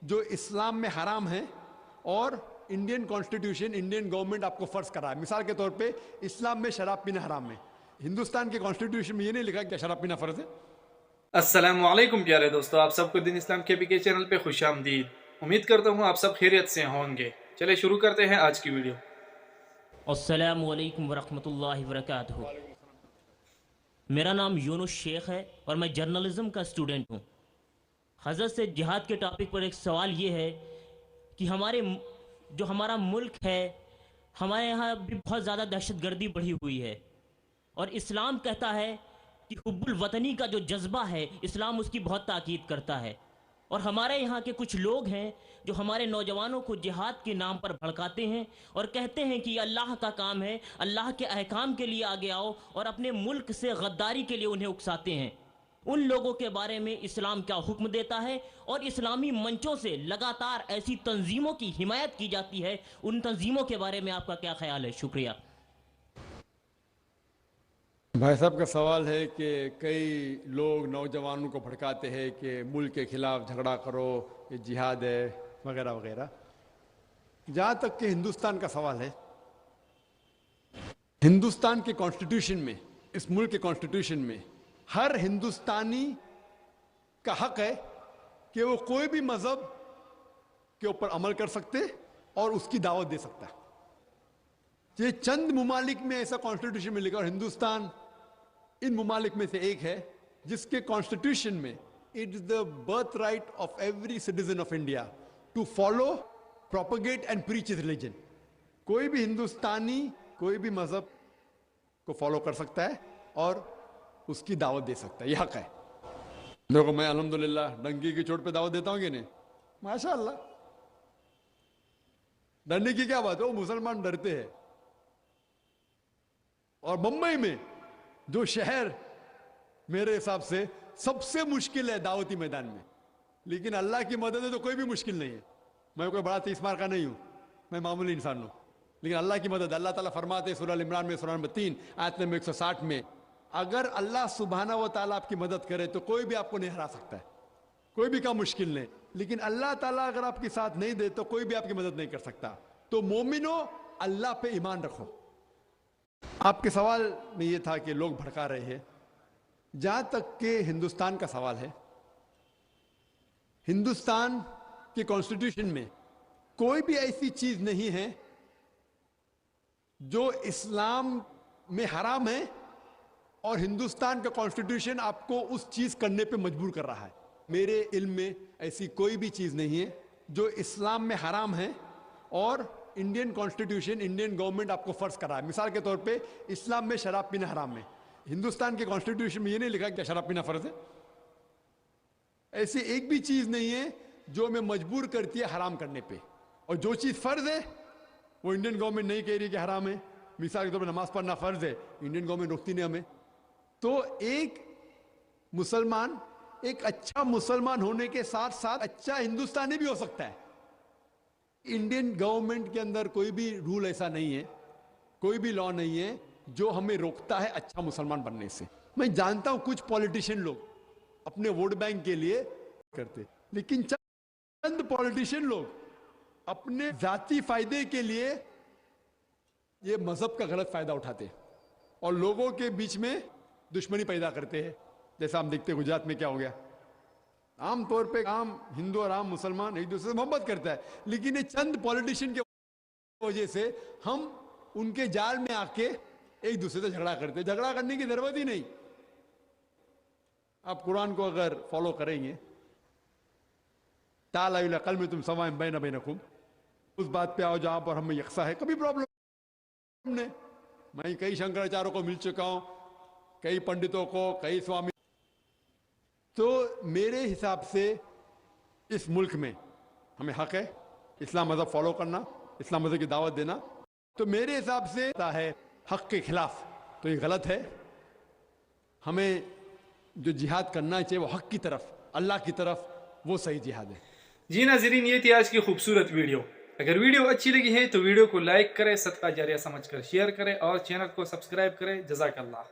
جو اسلام میں حرام ہیں اور انڈین کانسٹیٹیوشن انڈین گورنمنٹ آپ کو فرض کرا ہے. مثال کے طور پہ اسلام میں شراب پینا حرام ہے, ہندوستان کے کانسٹیٹیوشن میں یہ نہیں لکھا کہ شراب پینا فرض ہے. السلام علیکم پیارے دوستو, آپ سب کو دین اسلام کے PK چینل پہ خوش آمدید. امید کرتا ہوں آپ سب خیریت سے ہوں گے. چلے شروع کرتے ہیں آج کی ویڈیو. السلام علیکم ورحمۃ اللہ وبرکاتہ. میرا نام یونس شیخ ہے اور میں جرنلزم کا اسٹوڈنٹ ہوں. حضرت سے جہاد کے ٹاپک پر ایک سوال یہ ہے کہ ہمارا ملک ہے, ہمارے یہاں بھی بہت زیادہ دہشت گردی بڑھی ہوئی ہے, اور اسلام کہتا ہے کہ حب الوطنی کا جو جذبہ ہے اسلام اس کی بہت تاکید کرتا ہے. اور ہمارے یہاں کے کچھ لوگ ہیں جو ہمارے نوجوانوں کو جہاد کے نام پر بھڑکاتے ہیں اور کہتے ہیں کہ یہ اللہ کا کام ہے, اللہ کے احکام کے لیے آگے آؤ, اور اپنے ملک سے غداری کے لیے انہیں اکساتے ہیں. ان لوگوں کے بارے میں اسلام کیا حکم دیتا ہے, اور اسلامی منچوں سے لگاتار ایسی تنظیموں کی حمایت کی جاتی ہے, ان تنظیموں کے بارے میں آپ کا کیا خیال ہے؟ شکریہ. بھائی صاحب کا سوال ہے کہ کئی لوگ نوجوانوں کو بھڑکاتے ہیں کہ ملک کے خلاف جھگڑا کرو, یہ جہاد ہے وغیرہ وغیرہ. جہاں تک کہ ہندوستان کا سوال ہے, ہندوستان کے کانسٹیٹیوشن میں, اس ملک کے کانسٹیٹیوشن میں ہر ہندوستانی کا حق ہے کہ وہ کوئی بھی مذہب کے اوپر عمل کر سکتے اور اس کی دعوت دے سکتا ہے. یہ چند ممالک میں ایسا کانسٹیٹیوشن میں لکھا, اور ہندوستان ان ممالک میں سے ایک ہے جس کے کانسٹیٹیوشن میں it is the birth right of every citizen of India to follow, propagate and preach religion. کوئی بھی ہندوستانی کوئی بھی مذہب کو فالو کر سکتا ہے اور اس کی دعوت دے سکتا ہے, یہ حق ہے. دیکھو میں الحمدللہ ڈنکی کی چوٹ پہ دعوت دیتا ہوں کہ نہیں؟ ماشاء اللہ. ڈرنے کی کیا بات ہے, وہ مسلمان ڈرتے ہیں. اور بمبئی میں جو شہر میرے حساب سے سب سے مشکل ہے دعوتی میدان میں, لیکن اللہ کی مدد ہے تو کوئی بھی مشکل نہیں ہے. میں کوئی بڑا تیس مار کا نہیں ہوں, میں معمولی انسان ہوں, لیکن اللہ کی مدد. اللہ تعالیٰ فرماتے ہیں سورہ عمران میں سورہ نمبر 3 آیت نمبر 160 میں, اگر اللہ سبحانہ و تعالیٰ آپ کی مدد کرے تو کوئی بھی آپ کو نہیں ہرا سکتا ہے, کوئی بھی کام مشکل نہیں. لیکن اللہ تعالیٰ اگر آپ کے ساتھ نہیں دے تو کوئی بھی آپ کی مدد نہیں کر سکتا. تو مومنو, اللہ پہ ایمان رکھو. آپ کے سوال میں یہ تھا کہ لوگ بھڑکا رہے ہیں. جہاں تک کہ ہندوستان کا سوال ہے, ہندوستان کے کانسٹیٹیوشن میں کوئی بھی ایسی چیز نہیں ہے جو اسلام میں حرام ہے اور ہندوستان کا کانسٹیٹیوشن آپ کو اس چیز کرنے پہ مجبور کر رہا ہے. میرے علم میں ایسی کوئی بھی چیز نہیں ہے جو اسلام میں حرام ہے اور انڈین کانسٹیٹیوشن انڈین گورنمنٹ آپ کو فرض کرا ہے. مثال کے طور پہ اسلام میں شراب پینا حرام ہے, ہندوستان کے کانسٹیٹیوشن میں یہ نہیں لکھا کہ شراب پینا فرض ہے. ایسی ایک بھی چیز نہیں ہے جو ہمیں مجبور کرتی ہے حرام کرنے پہ, اور جو چیز فرض ہے وہ انڈین گورنمنٹ نہیں کہہ رہی کہ حرام ہے. مثال کے طور پہ نماز پڑھنا فرض ہے, انڈین گورنمنٹ روکتی نہیں ہمیں. تو ایک مسلمان ایک اچھا مسلمان ہونے کے ساتھ ساتھ اچھا ہندوستانی بھی ہو سکتا ہے. انڈین گورنمنٹ کے اندر کوئی بھی رول ایسا نہیں ہے, کوئی بھی لا نہیں ہے جو ہمیں روکتا ہے اچھا مسلمان بننے سے. میں جانتا ہوں کچھ پولیٹیشین لوگ اپنے ووٹ بینک کے لیے کرتے, لیکن چند پولیٹیشین لوگ اپنے ذاتی فائدے کے لیے یہ مذہب کا غلط فائدہ اٹھاتے اور لوگوں کے بیچ میں دشمنی پیدا کرتے ہیں. جیسا ہم دیکھتے گجرات میں کیا ہو گیا. عام طور پہ عام ہندو اور عام مسلمان ایک دوسرے سے محبت کرتا ہے, لیکن یہ چند پولیٹیشین کی وجہ سے ہم ان کے جال میں آ کے ایک دوسرے سے جھگڑا کرتے ہیں. جھگڑا کرنے کی ضرورت ہی نہیں. آپ قرآن کو اگر فالو کریں گے, تعالیٰ الی کلمۃ سواء بینکم, اس بات پہ آؤ جہاں پر ہم میں یکساں ہے. کبھی پرابلم نے, میں کئی شنکراچاروں کو مل چکا ہوں, کئی پنڈتوں کو, کئی سوامی. تو میرے حساب سے اس ملک میں ہمیں حق ہے اسلام مذہب فالو کرنا, اسلام مذہب کی دعوت دینا. تو میرے حساب سے ہے حق کے خلاف, تو یہ غلط ہے. ہمیں جو جہاد کرنا چاہیے وہ حق کی طرف, اللہ کی طرف, وہ صحیح جہاد ہے. جی ناظرین, یہ تھی آج کی خوبصورت ویڈیو. اگر ویڈیو اچھی لگی ہے تو ویڈیو کو لائک کریں, صدقہ جاریہ سمجھ کر شیئر کریں اور چینل کو سبسکرائب کریں. جزاک اللہ.